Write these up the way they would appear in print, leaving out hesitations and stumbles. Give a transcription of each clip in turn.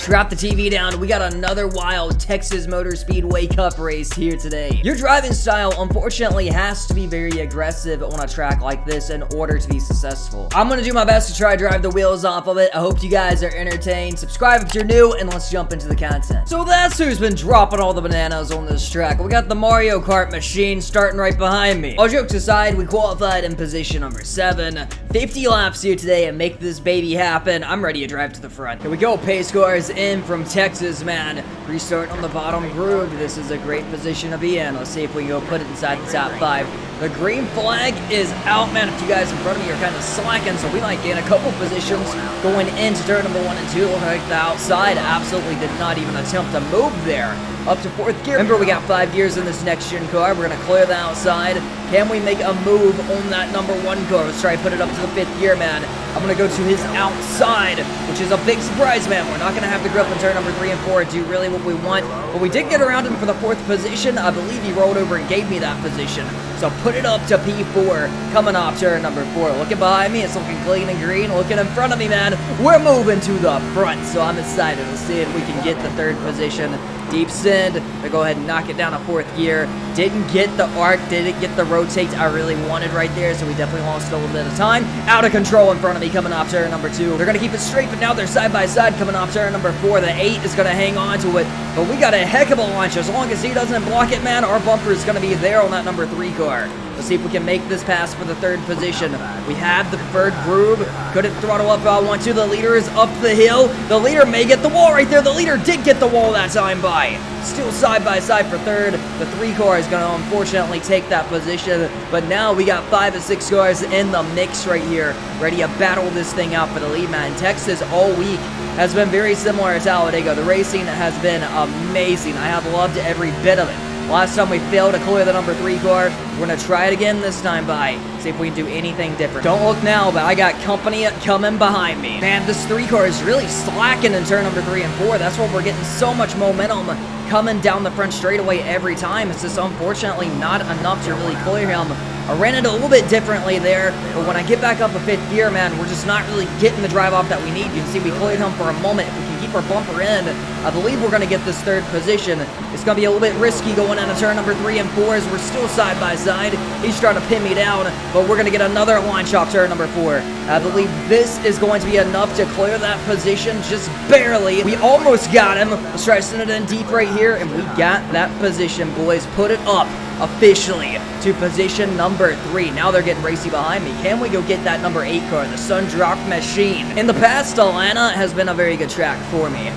Drop the TV down. We got another wild Texas Motor Speedway Cup race here today. Your driving style, unfortunately, has to be very aggressive on a track like this in order to be successful. I'm gonna do my best to try to drive the wheels off of it. I hope you guys are entertained. Subscribe if you're new, and let's jump into the content. So that's who's been dropping all the bananas on this track. We got the Mario Kart machine starting right behind me. All jokes aside, we qualified in position number 7. 50 laps here today and make this baby happen. I'm ready to drive to the front. Here we go. Pace cars in from Texas, man. Restart on the bottom groove. This is a great position to be in. Let's see if we can go put it inside the top 5. The green flag is out, man. If you guys in front of me are kind of slacking, so we might gain a couple positions going into turn number 1 and 2. Looking like the outside absolutely did not even attempt to move there. Up to 4th gear. Remember, we got 5 gears in this next gen car. We're going to clear the outside. Can we make a move on that number 1 car? Let's try to put it up to the 5th gear, man. I'm going to go to his outside, which is a big surprise, man. We're not going to have to grip in turn number 3 and 4 and do really what we want. But we did get around him for the 4th position. I believe he rolled over and gave me that position. So put it up to P4, coming off turn number 4. Looking behind me, it's looking clean and green. Looking in front of me, man, we're moving to the front. So I'm excited to see if we can get the 3rd position. Deep send to go ahead and knock it down to 4th gear. Didn't get the arc, didn't get the rotate I really wanted right there, so we definitely lost a little bit of time. Out of control in front of me coming off turn number 2. They're going to keep it straight, but now they're side by side coming off turn number 4. The 8 is going to hang on to it, but we got a heck of a launch. As long as he doesn't block it, man, our bumper is going to be there on that number 3 car. Let's see if we can make this pass for the 3rd position. We have the preferred groove. Couldn't throttle up if I want to. The leader is up the hill. The leader may get the wall right there. The leader did get the wall that time by. Still side by side for 3rd. The 3 car is going to unfortunately take that position. But now we got 5 and 6 cars in the mix right here. Ready to battle this thing out for the lead, man. Texas all week has been very similar to Talladega. The racing has been amazing. I have loved every bit of it. Last time we failed to clear the number 3 car. We're going to try it again this time by. See if we can do anything different. Don't look now, but I got company coming behind me. Man, this 3 car is really slacking in turn number 3 and 4. That's why we're getting so much momentum coming down the front straightaway every time. It's just unfortunately not enough to really clear him. I ran it a little bit differently there, but when I get back up a 5th gear, man, we're just not really getting the drive off that we need. You can see we cleared him for a moment. If we can keep our bumper in, I believe we're going to get this 3rd position. It's going to be a little bit risky going into turn number 3 and 4 as we're still side by side. He's trying to pin me down, but we're going to get another launch off turn number 4. I believe this is going to be enough to clear that position, just barely. We almost got him. Let's try to send it in deep right here, and we got that position, boys. Put it up officially to position number 3. Now they're getting racy behind me. Can we go get that number 8 car, the Sundrop Machine? In the past, Atlanta has been a very good track for me.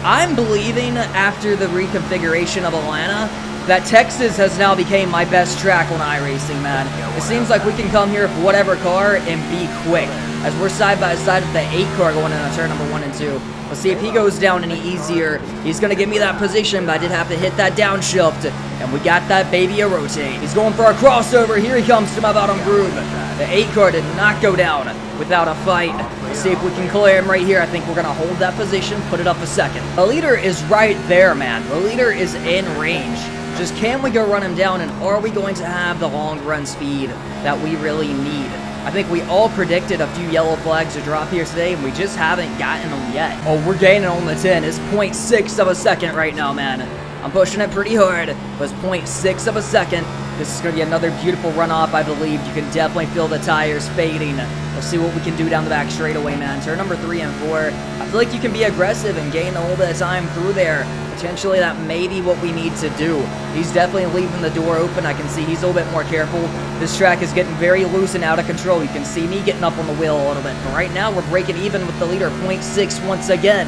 I'm believing after the reconfiguration of Atlanta that Texas has now became my best track on iRacing, man. It seems like we can come here with whatever car and be quick. As we're side by side with the 8 car going into turn number 1 and 2. Let's see if he goes down any easier. He's going to give me that position, but I did have to hit that downshift. And we got that baby a rotate. He's going for a crossover. Here he comes to my bottom groove. The 8 car did not go down without a fight. Let's see if we can clear him right here. I think we're going to hold that position, put it up a 2nd. The leader is right there, man. The leader is in range. Just can we go run him down, and are we going to have the long run speed that we really need? I think we all predicted a few yellow flags to drop here today, and we just haven't gotten them yet. Oh, we're gaining on the 10. It's 0.6 of a second right now, man. I'm pushing it pretty hard, but it's 0.6 of a second. This is going to be another beautiful run-off, I believe. You can definitely feel the tires fading. Let's see what we can do down the back straightaway, man. Turn number 3 and 4. I feel like you can be aggressive and gain a little bit of time through there. Potentially that may be what we need to do. He's definitely leaving the door open. I can see he's a little bit more careful. This track is getting very loose and out of control. You can see me getting up on the wheel a little bit. But right now, we're breaking even with the leader, 0.6 once again.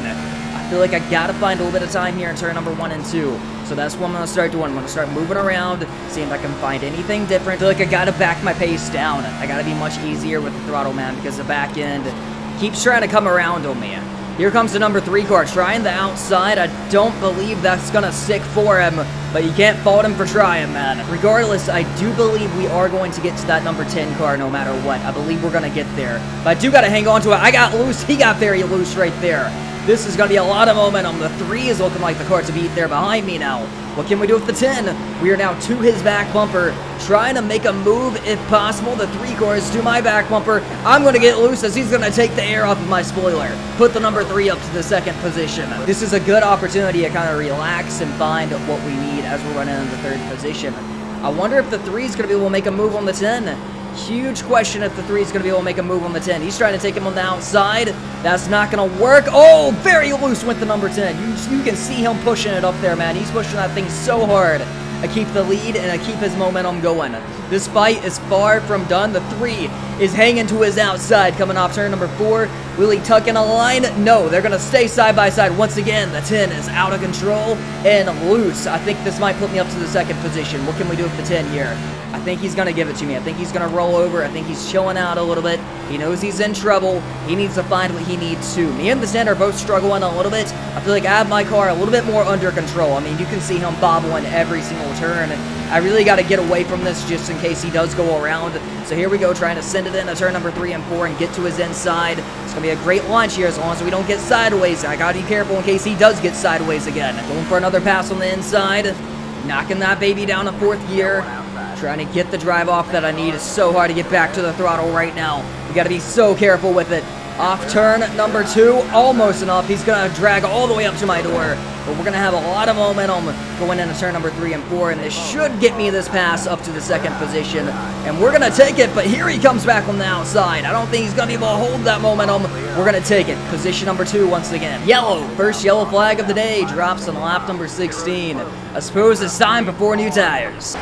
I feel like I gotta find a little bit of time here in turn number 1 and 2. So that's what I'm gonna start doing. I'm gonna start moving around, seeing if I can find anything different. I feel like I gotta back my pace down. I gotta be much easier with the throttle, man, because the back end keeps trying to come around on me. Here comes the number 3 car, trying the outside. I don't believe that's going to stick for him, but you can't fault him for trying, man. Regardless, I do believe we are going to get to that number 10 car no matter what. I believe we're going to get there, but I do got to hang on to it. I got loose. He got very loose right there. This is going to be a lot of momentum. The 3 is looking like the car to beat there behind me now. What can we do with the 10? We are now to his back bumper, trying to make a move if possible. The 3 car is to my back bumper. I'm going to get loose as he's going to take the air off of my spoiler. Put the number 3 up to the 2nd position. This is a good opportunity to kind of relax and find what we need as we're running into the 3rd position. I wonder if the 3 is going to be able to make a move on the 10. Huge question if the 3 is going to be able to make a move on the 10. He's trying to take him on the outside. That's not going to work. Oh, very loose with the number 10. You can see him pushing it up there, man. He's pushing that thing so hard. I keep the lead and I keep his momentum going. This fight is far from done. The 3 is hanging to his outside coming off turn number 4. Will he tuck in a line? No, they're going to stay side by side. Once again, the 10 is out of control and loose. I think this might put me up to the 2nd position. What can we do with the 10 here? I think he's going to give it to me. I think he's going to roll over. I think he's chilling out a little bit. He knows he's in trouble. He needs to find what he needs to. Me and the 10 are both struggling a little bit. I feel like I have my car a little bit more under control. I mean, you can see him bobbling every single turn. I really got to get away from this just in case he does go around. So here we go, trying to send it into turn number 3 and 4 and get to his inside. It's going to be a great launch here as long as we don't get sideways. I got to be careful in case he does get sideways again. Going for another pass on the inside. Knocking that baby down to 4th gear. Trying to get the drive off that I need. It's so hard to get back to the throttle right now. We got to be so careful with it. Off turn number 2, almost enough. He's going to drag all the way up to my door. But we're going to have a lot of momentum going into turn number 3 and 4. And this should get me this pass up to the 2nd position. And we're going to take it. But here he comes back on the outside. I don't think he's going to be able to hold that momentum. We're going to take it. Position number 2 once again. Yellow. First yellow flag of the day. Drops on lap number 16. I suppose it's time for 4 new tires.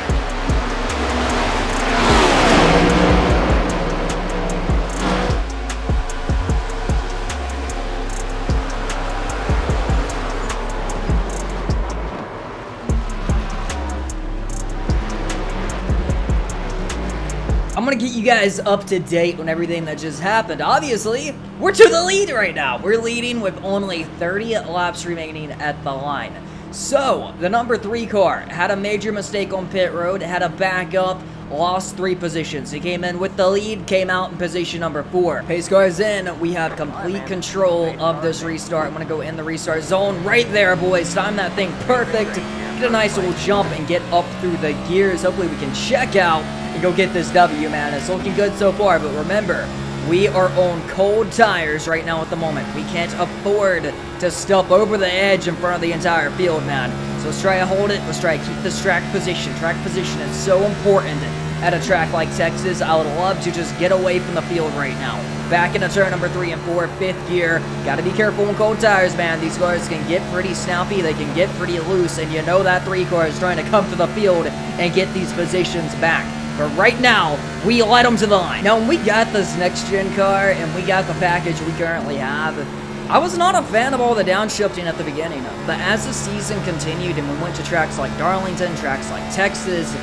I'm gonna get you guys up to date on everything that just happened. Obviously, we're to the lead right now. We're leading with only 30 laps remaining at the line. So, the number 3 car had a major mistake on pit road, had a backup, lost 3 positions. He came in with the lead, came out in position number 4. Pace car is in. We have complete control of this restart. I'm gonna go in the restart zone right there, boys. Time that thing perfect. Get a nice little jump and get up through the gears. Hopefully we can check out and go get this W, man. It's looking good so far, but remember, we are on cold tires right now at the moment. We can't afford to step over the edge in front of the entire field, man. So let's try to hold it. Let's try to keep this track position. Track position is so important at a track like Texas. I would love to just get away from the field right now. Back into turn number 3 and 4, 5th gear. Gotta be careful on cold tires, man. These cars can get pretty snappy. They can get pretty loose, and you know that 3 car is trying to come to the field and get these positions back. But right now, we let them to the line. Now, when we got this next-gen car and we got the package we currently have, I was not a fan of all the downshifting at the beginning. But as the season continued and we went to tracks like Darlington, tracks like Texas,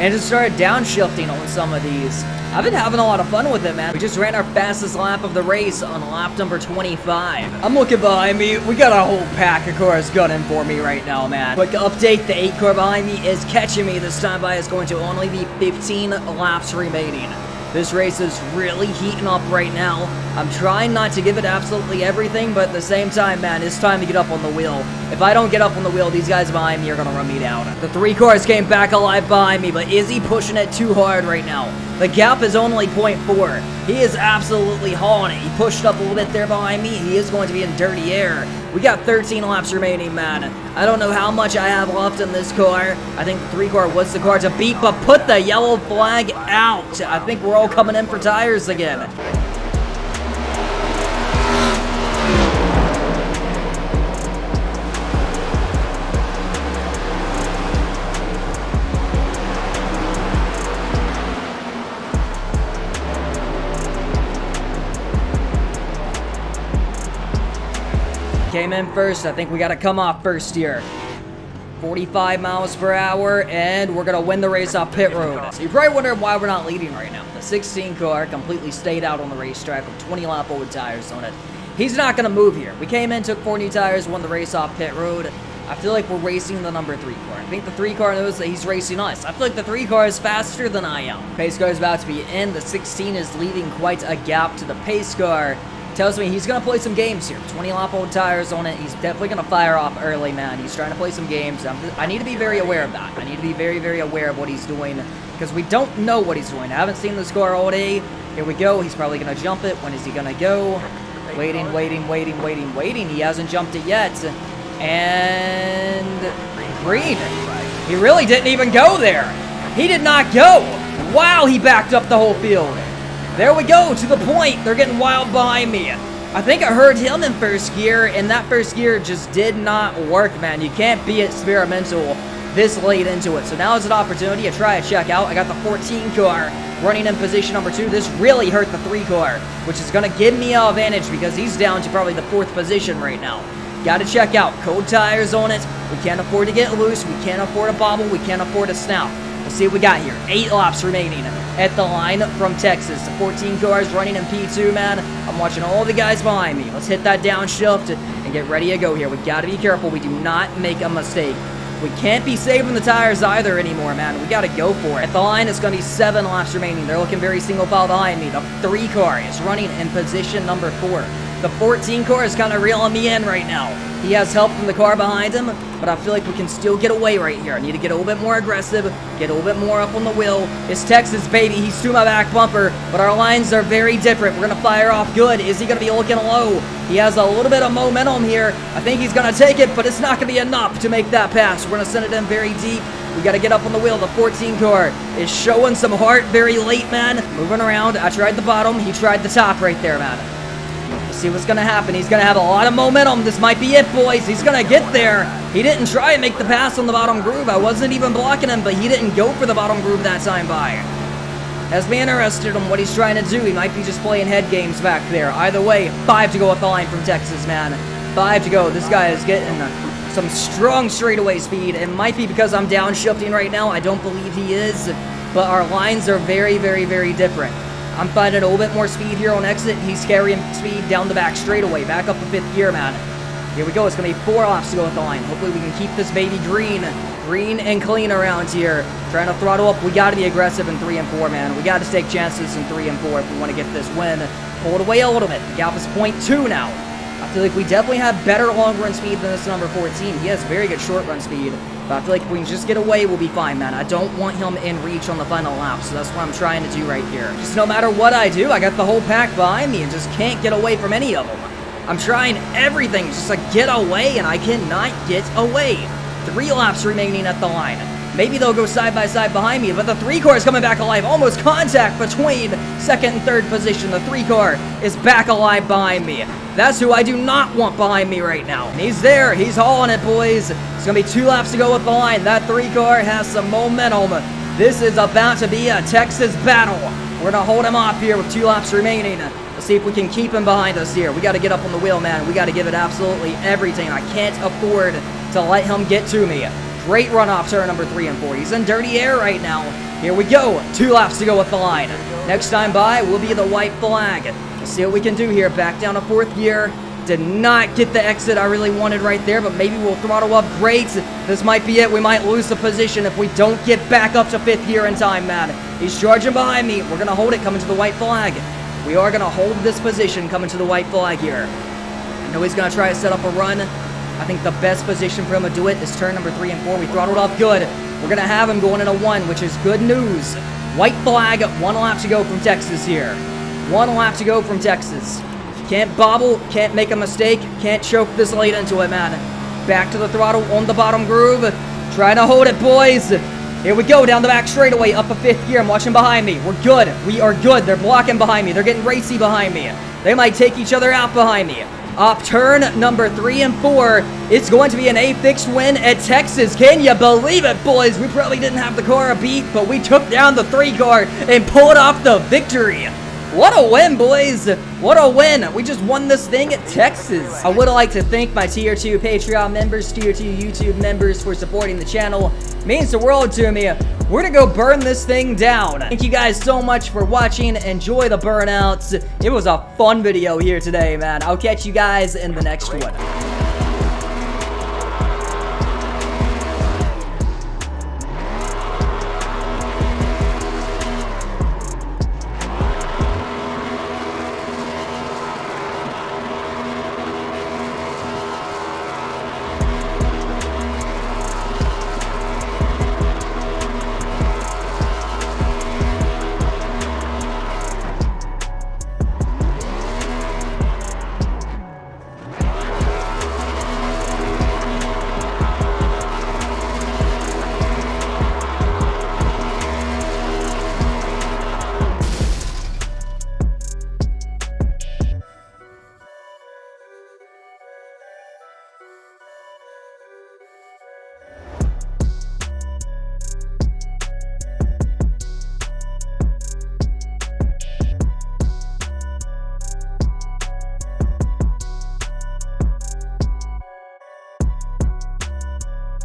and just started downshifting on some of these, I've been having a lot of fun with it, man. We just ran our fastest lap of the race on lap number 25. I'm looking behind me. We got a whole pack of cars gunning for me right now, man. Quick update, the 8 car behind me is catching me this time by. It's going to only be 15 laps remaining. This race is really heating up right now. I'm trying not to give it absolutely everything, but at the same time, man, it's time to get up on the wheel. If I don't get up on the wheel, these guys behind me are going to run me down. The 3 cars came back alive behind me, but is he pushing it too hard right now? The gap is only 0.4. He is absolutely hauling it. He pushed up a little bit there behind me. He is going to be in dirty air. We got 13 laps remaining, man. I don't know how much I have left in this car. I think the 3 car was the car to beat, but put the yellow flag out. I think we're all coming in for tires again. Came in first. I think we got to come off first here. 45 miles per hour, and we're going to win the race off pit road. So you're probably wondering why we're not leading right now. The 16 car completely stayed out on the racetrack with 20 lap old tires on it. He's not going to move here. We came in, took 4 new tires, won the race off pit road. I feel like we're racing the number 3 car. I think the 3 car knows that he's racing us. I feel like the 3 car is faster than I am. Pace car is about to be in. The 16 is leaving quite a gap to the pace car. tells me he's going to play some games here. 20-lap-old tires on it. He's definitely going to fire off early, man. He's trying to play some games. I need to be very aware of that. I need to be very, very aware of what he's doing because we don't know what he's doing. I haven't seen this car all day. Here we go. He's probably going to jump it. When is he going to go? Waiting. He hasn't jumped it yet. And green. He really didn't even go there. He did not go. Wow, he backed up the whole field. There we go, to the point. They're getting wild behind me. I think I heard him in first gear, and that first gear just did not work, man. You can't be experimental this late into it. So now is an opportunity to try a check out. I got the 14 car running in position number 2. This really hurt the 3 car, which is going to give me an advantage because he's down to probably the 4th position right now. Got to check out. Cold tires on it. We can't afford to get loose. We can't afford to bobble. We can't afford to snap. Let's see what we got here. 8 laps remaining at the line from Texas. The 14 cars running in P2, man. I'm watching all the guys behind me. Let's hit that downshift and get ready to go here. We got to be careful. We do not make a mistake. We can't be saving the tires either anymore, man. We got to go for it. At the line, it's going to be 7 laps remaining. They're looking very single file behind me. The 3 car is running in position number 4. The 14 car is kind of reeling me in right now. He has help from the car behind him, but I feel like we can still get away right here. I need to get a little bit more aggressive, get a little bit more up on the wheel. It's Texas, baby. He's to my back bumper, but our lines are very different. We're going to fire off good. Is he going to be looking low? He has a little bit of momentum here. I think he's going to take it, but it's not going to be enough to make that pass. We're going to send it in very deep. We got to get up on the wheel. The 14 car is showing some heart very late, man. Moving around. I tried the bottom. He tried the top right there, man. See what's gonna happen. He's gonna have a lot of momentum. This might be it, boys. He's gonna get there. He didn't try and make the pass on the bottom groove. I wasn't even blocking him, but he didn't go for the bottom groove that time by. Has me interested in what he's trying to do. He might be just playing head games back there. Either way, 5 to go at the line from Texas, man. 5 to go. This guy is getting some strong straightaway speed. It might be because I'm downshifting right now. I don't believe he is, but our lines are very, very, very different. I'm finding a little bit more speed here on exit. He's carrying speed down the back straightaway. Back up the 5th gear, man. Here we go. It's going to be 4 laps to go at the line. Hopefully we can keep this baby green and clean around here. Trying to throttle up. We got to be aggressive in 3 and 4, man. We got to take chances in 3 and 4 if we want to get this win. Pull it away a little bit. The gap is 0.2 now. I feel like we definitely have better long run speed than this number 14. He has very good short run speed. But I feel like if we can just get away, we'll be fine, man. I don't want him in reach on the final lap, so that's what I'm trying to do right here. Just no matter what I do, I got the whole pack behind me and just can't get away from any of them. I'm trying everything just to get away, and I cannot get away. 3 laps remaining at the line. Maybe they'll go side by side behind me, but the 3 car is coming back alive. Almost contact between 2nd and 3rd position. The 3 car is back alive behind me. That's who I do not want behind me right now. And he's there. He's hauling it, boys. It's going to be 2 laps to go with the line. That 3 car has some momentum. This is about to be a Texas battle. We're going to hold him off here with 2 laps remaining. Let's see if we can keep him behind us here. We got to get up on the wheel, man. We got to give it absolutely everything. I can't afford to let him get to me. Great run off turn number 3 and 4. He's in dirty air right now. Here we go. 2 laps to go with the line. Next time by will be the white flag. Let's see what we can do here. Back down to 4th gear. Did not get the exit I really wanted right there, but maybe we'll throttle up great. This might be it. We might lose the position if we don't get back up to 5th gear in time, man. He's charging behind me. We're going to hold it coming to the white flag. We are going to hold this position coming to the white flag here. I know he's going to try to set up a run. I think the best position for him to do it is turn number 3 and 4. We throttled up good. We're going to have him going in a 1, which is good news. White flag, 1 lap to go from Texas here. 1 lap to go from Texas. Can't bobble, can't make a mistake, can't choke this late into it, man. Back to the throttle on the bottom groove. Trying to hold it, boys. Here we go, down the back straightaway, up a 5th gear. I'm watching behind me. We're good. We are good. They're blocking behind me. They're getting racy behind me. They might take each other out behind me. Off turn number 3 and 4, it's going to be an A-fixed win at Texas. Can you believe it, boys? We probably didn't have the car a beat, but we took down the 3 car and pulled off the victory. What a win, boys. What a win. We just won this thing at Texas. I would like to thank my Tier 2 Patreon members, Tier 2 YouTube members for supporting the channel. It means the world to me. We're gonna go burn this thing down. Thank you guys so much for watching. Enjoy the burnouts. It was a fun video here today, man. I'll catch you guys in the next one.